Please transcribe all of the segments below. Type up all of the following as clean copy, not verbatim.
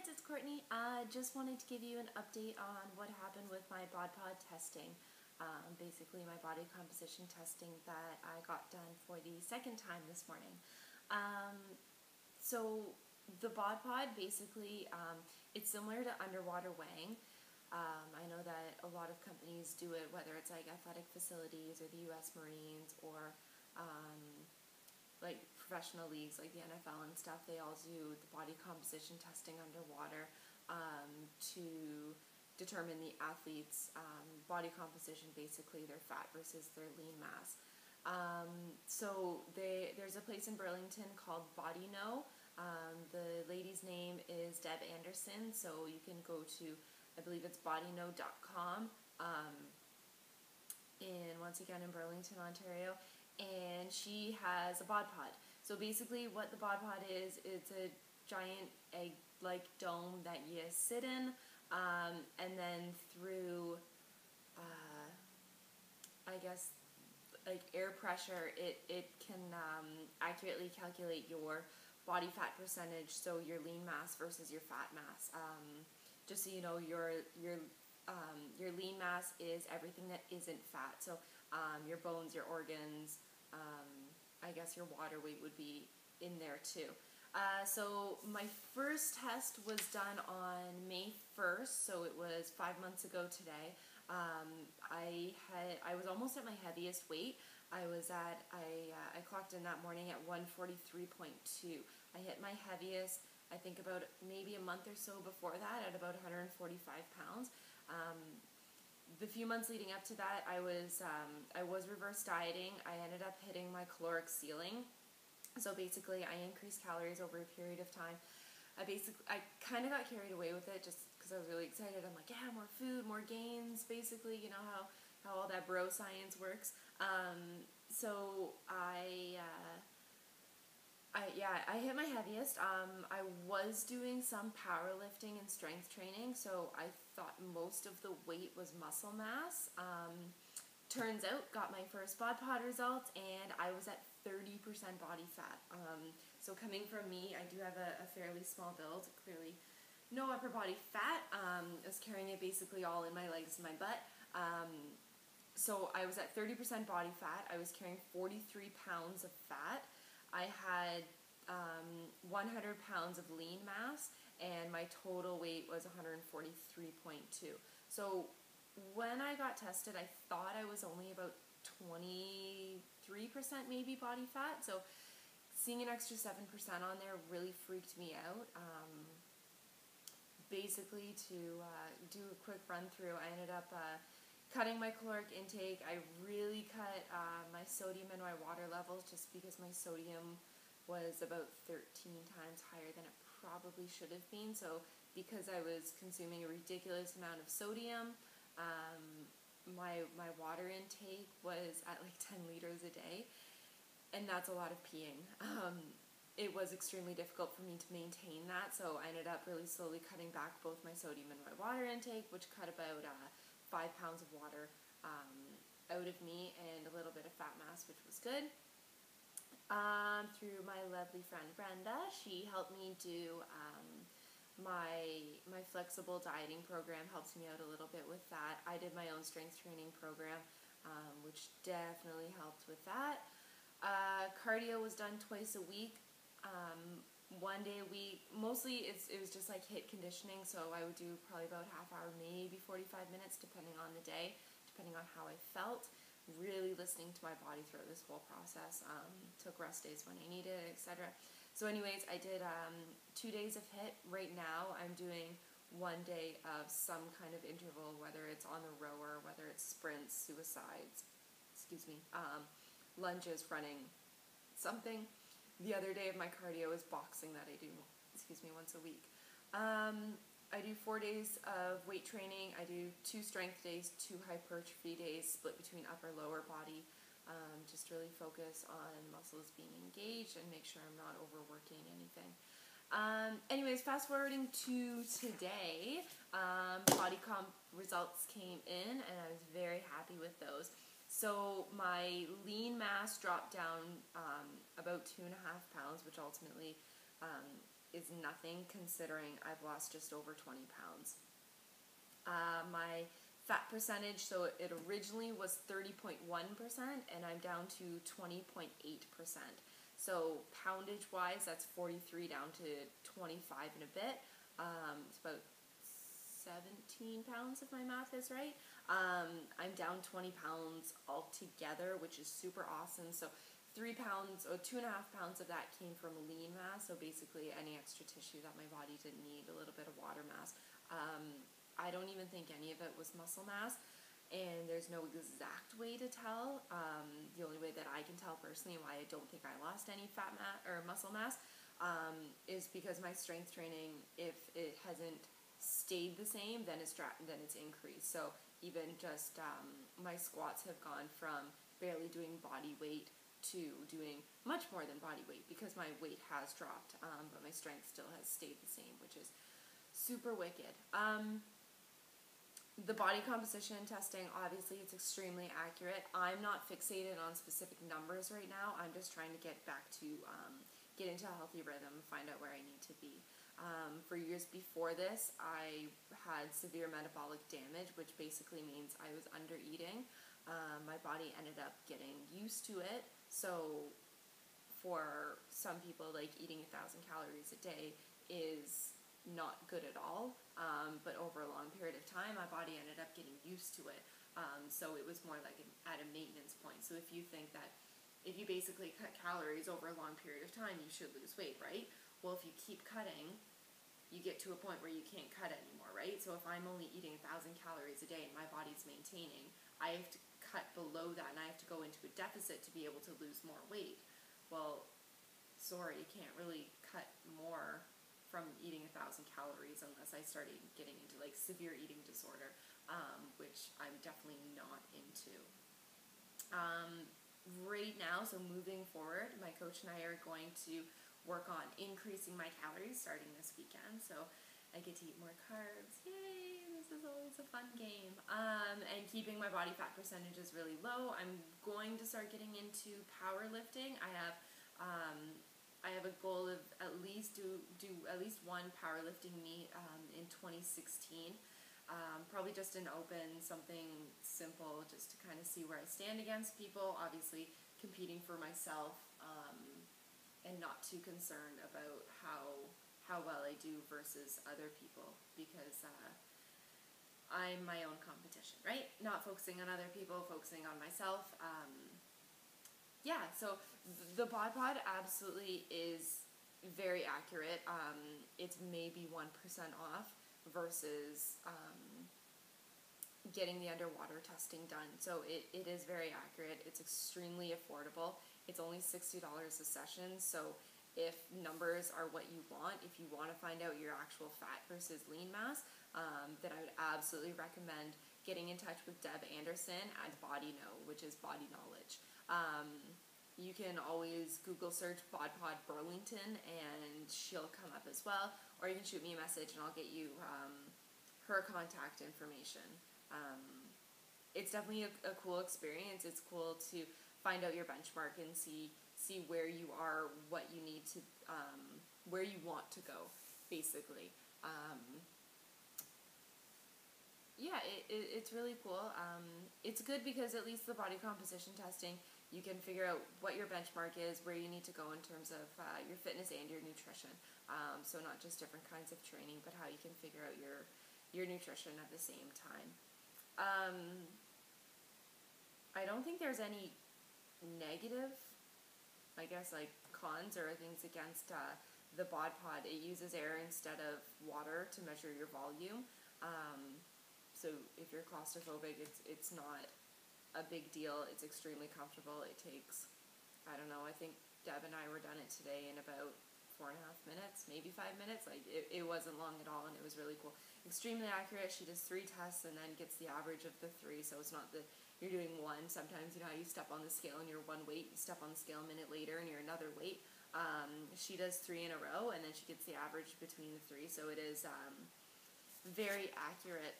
kids, it's Courtney. I just wanted to give you an update on what happened with my BodPod testing. Basically my body composition testing that I got done for the second time this morning. So the BodPod basically, it's similar to underwater weighing. I know that a lot of companies do it, whether it's like athletic facilities or the US Marines or like professional leagues like the NFL and stuff. They all do the body composition testing underwater to determine the athlete's body composition, basically their fat versus their lean mass. So there's a place in Burlington called BodyKnow. The lady's name is Deb Anderson, so you can go to, I believe it's bodyknow.com, once again in Burlington, Ontario, and she has a BodPod. So basically what the BodPod is, it's a giant egg-like dome that you sit in, and then through, I guess, like air pressure, it can accurately calculate your body fat percentage, so your lean mass versus your fat mass. Just so you know, your lean mass is everything that isn't fat. So your bones, your organs, I guess your water weight would be in there too. So my first test was done on May 1st, so it was 5 months ago today. I was almost at my heaviest weight. I clocked in that morning at 143.2. I hit my heaviest, I think about maybe a month or so before that, at about 145 pounds. The few months leading up to that, I was reverse dieting. I ended up hitting my caloric ceiling. So basically, I increased calories over a period of time. I kind of got carried away with it just because I was really excited. I'm like, yeah, more food, more gains, basically, you know how all that bro science works. So I hit my heaviest. I was doing some powerlifting and strength training, so I thought most of the weight was muscle mass. Turns out, got my first BodPod results, and I was at 30% body fat. So coming from me, I do have a fairly small build, clearly no upper body fat. I was carrying it basically all in my legs and my butt. So I was at 30% body fat. I was carrying 43 pounds of fat. I had 100 pounds of lean mass, and my total weight was 143.2. So when I got tested, I thought I was only about 23% maybe body fat. So seeing an extra 7% on there really freaked me out. Basically, to do a quick run through, I ended up cutting my caloric intake. I really cut my sodium and my water levels just because my sodium was about 13 times higher than it probably should have been. So because I was consuming a ridiculous amount of sodium, my water intake was at like 10 liters a day, and that's a lot of peeing. It was extremely difficult for me to maintain that, so I ended up really slowly cutting back both my sodium and my water intake, which cut about 5 pounds of water out of me and a little bit of fat mass, which was good. Through my lovely friend Brenda, she helped me do my flexible dieting program, helps me out a little bit with that. I did my own strength training program, which definitely helped with that. Cardio was done twice a week, 1 day a week. Mostly it was just like HIIT conditioning, so I would do probably about half hour, maybe 45 minutes, depending on the day, depending on how I felt. Really listening to my body throughout this whole process. Took rest days when I needed, etc. So anyways, I did 2 days of HIIT. Right now I'm doing 1 day of some kind of interval, whether it's on the rower, whether it's sprints, suicides, lunges, running, something. The other day of my cardio is boxing that I do, once a week. I do 4 days of weight training. I do 2 strength days, 2 hypertrophy days, split between upper lower body. Just really focus on muscles being engaged and make sure I'm not overworking anything. Anyways, fast forwarding to today, body comp results came in, and I was very happy with those. So my lean mass dropped down about 2.5 pounds, which ultimately is nothing considering I've lost just over 20 pounds. My fat percentage, so it originally was 30.1%, and I'm down to 20.8%. So poundage wise, that's 43 down to 25 and a bit. It's about 17 pounds if my math is right. I'm down 20 pounds altogether, which is super awesome. So 3 pounds or 2.5 pounds of that came from lean mass, so basically any extra tissue that my body didn't need, a little bit of water mass. I don't even think any of it was muscle mass, and there's no exact way to tell. The only way that I can tell personally why I don't think I lost any fat mass or muscle mass is because my strength training, if it hasn't stayed the same, then it's increased. So even just my squats have gone from barely doing body weight to doing much more than body weight because my weight has dropped, but my strength still has stayed the same, which is super wicked. The body composition testing, obviously it's extremely accurate. I'm not fixated on specific numbers right now. I'm just trying to get back to, get into a healthy rhythm, find out where I need to be. For years before this, I had severe metabolic damage, which basically means I was under eating. My body ended up getting used to it. So for some people, like eating 1,000 calories a day is not good at all, but over a long period of time my body ended up getting used to it, so it was more like at a maintenance point. So if you think that if you basically cut calories over a long period of time, you should lose weight, right? Well, if you keep cutting, you get to a point where you can't cut anymore, right? So if I'm only eating 1,000 calories a day and my body's maintaining, I have to cut below that and I have to go into a deficit to be able to lose more weight. Well, sorry, you can't really cut more from eating 1,000 calories unless I started getting into like severe eating disorder, which I'm definitely not into. Right now, so moving forward, my coach and I are going to work on increasing my calories starting this weekend, so I get to eat more carbs. Yay, this is always a fun game. And keeping my body fat percentages really low. I'm going to start getting into powerlifting. I have a goal of at least do at least one powerlifting meet in 2016. Probably just an open, something simple, just to kind of see where I stand against people. Obviously, competing for myself, and not too concerned about how well I do versus other people, because I'm my own competition, right? Not focusing on other people, focusing on myself. Yeah, so the BodPod absolutely is very accurate. It's maybe 1% off versus getting the underwater testing done. So it is very accurate. It's extremely affordable. It's only $60 a session. So if numbers are what you want, if you want to find out your actual fat versus lean mass, then I would absolutely recommend getting in touch with Deb Anderson at BodyKnow, which is Body Knowledge. You can always Google search BodPod Burlington and she'll come up as well, or you can shoot me a message and I'll get you her contact information. It's definitely a cool experience. It's cool to find out your benchmark and see where you are, what you need to, where you want to go, basically. Yeah, it's really cool. It's good because at least the body composition testing, you can figure out what your benchmark is, where you need to go in terms of your fitness and your nutrition. So not just different kinds of training, but how you can figure out your nutrition at the same time. I don't think there's any negative, I guess, like cons or things against the BodPod. It uses air instead of water to measure your volume. So if you're claustrophobic, it's not a big deal. It's extremely comfortable. It takes, I don't know, I think Deb and I were done it today in about 4.5 minutes, maybe 5 minutes. Like it wasn't long at all, and it was really cool. Extremely accurate. She does 3 tests and then gets the average of the 3. So it's not that you're doing one. Sometimes, you know how you step on the scale and you're one weight, you step on the scale a minute later and you're another weight. She does 3 in a row, and then she gets the average between the 3. So it is very accurate.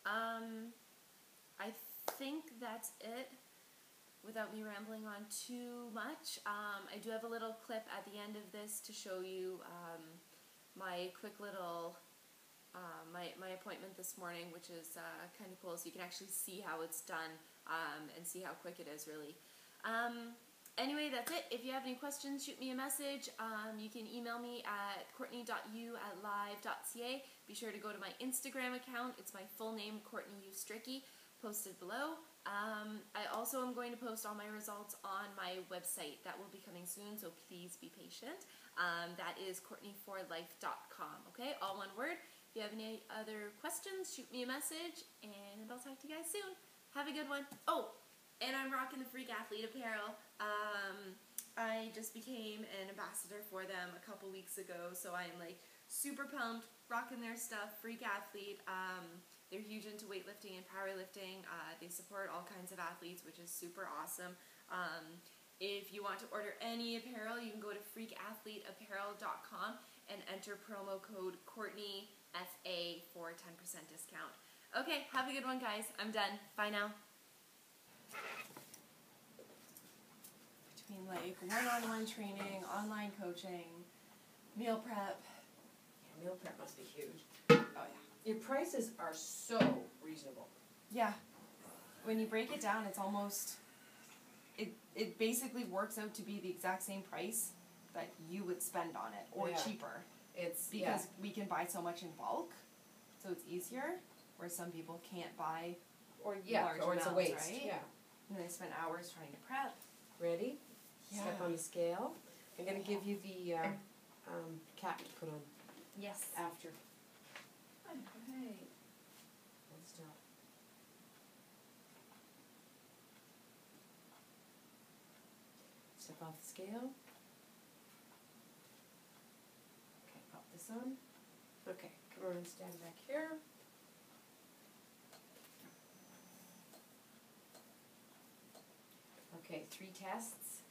I think that's it. without me rambling on too much, I do have a little clip at the end of this to show you my quick little, my appointment this morning, which is kind of cool, so you can actually see how it's done and see how quick it is, really. Anyway, that's it. If you have any questions, shoot me a message. You can email me at courtney.u@live.ca. Be sure to go to my Instagram account. It's my full name, Courtney U. Stricky, posted below. I also am going to post all my results on my website. That will be coming soon, so please be patient. That is courtneyforlife.com, okay? All one word. If you have any other questions, shoot me a message, and I'll talk to you guys soon. Have a good one. Oh, and I'm rocking the Freak Athlete apparel. I just became an ambassador for them a couple weeks ago, so I am like super pumped, rocking their stuff. Freak Athlete. They're huge into weightlifting and powerlifting. They support all kinds of athletes, which is super awesome. If you want to order any apparel, you can go to freakathleteapparel.com and enter promo code CourtneyFA for a 10% discount. Okay, have a good one, guys. I'm done. Bye now. Between like one-on-one training, online coaching, meal prep. Yeah, meal prep must be huge. Oh yeah. Your prices are so reasonable. Yeah. When you break it down, it's almost, it basically works out to be the exact same price that you would spend on it, or cheaper. It's because we can buy so much in bulk, so it's easier. Where some people can't buy large or it's amounts, a waste. right? Yeah. And they spend hours trying to prep. Ready? Yeah. Step on the scale. I'm going to give you the cap to put on. Yes. After. Okay. Hold still. Step off the scale. Okay, pop this on. Okay, come on and stand back here. Okay, 3 tests.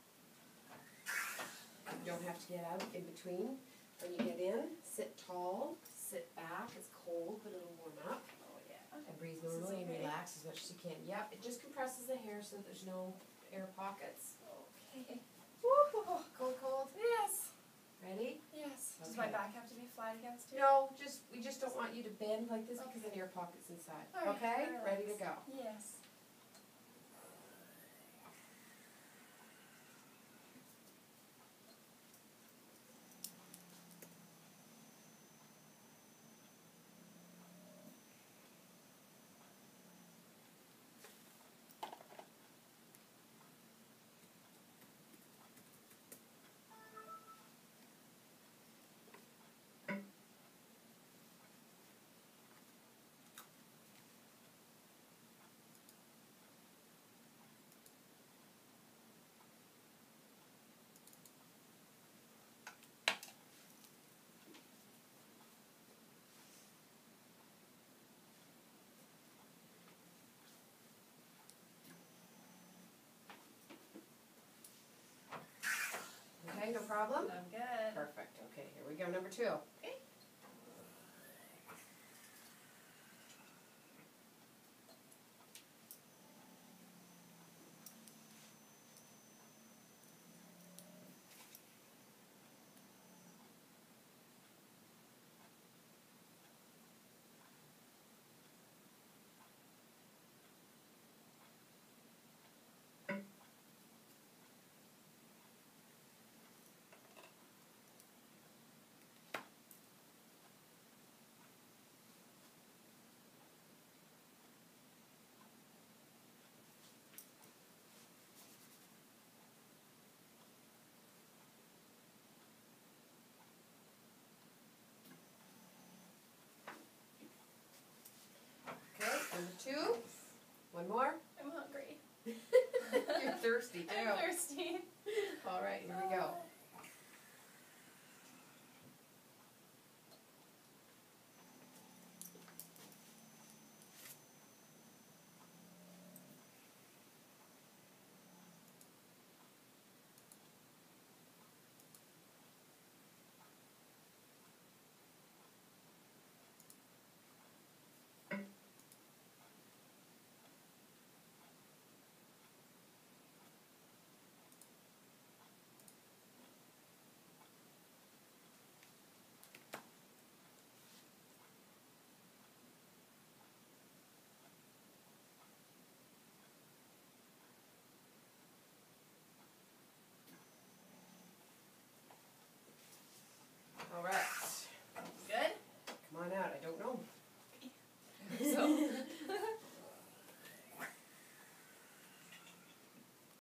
You don't have to get out in between. When you get in, sit tall, sit back. It's cold, but it'll warm up. Oh yeah. And breathe normally and relax as much as you can. Yep, it just compresses the hair so that there's no air pockets. Okay. Woo! Cold, cold. Yes. Ready? Yes. Okay. Does my back have to be flat against it? No, we just don't want you to bend like this because then your pocket's inside. All right, Okay? relax. Ready to go. Yes. Okay, no problem? I'm good. Perfect. Okay, here we go. Number 2. Okay. Okay, number 2. One more. I'm hungry. You're thirsty too. I'm thirsty. All right, here we go.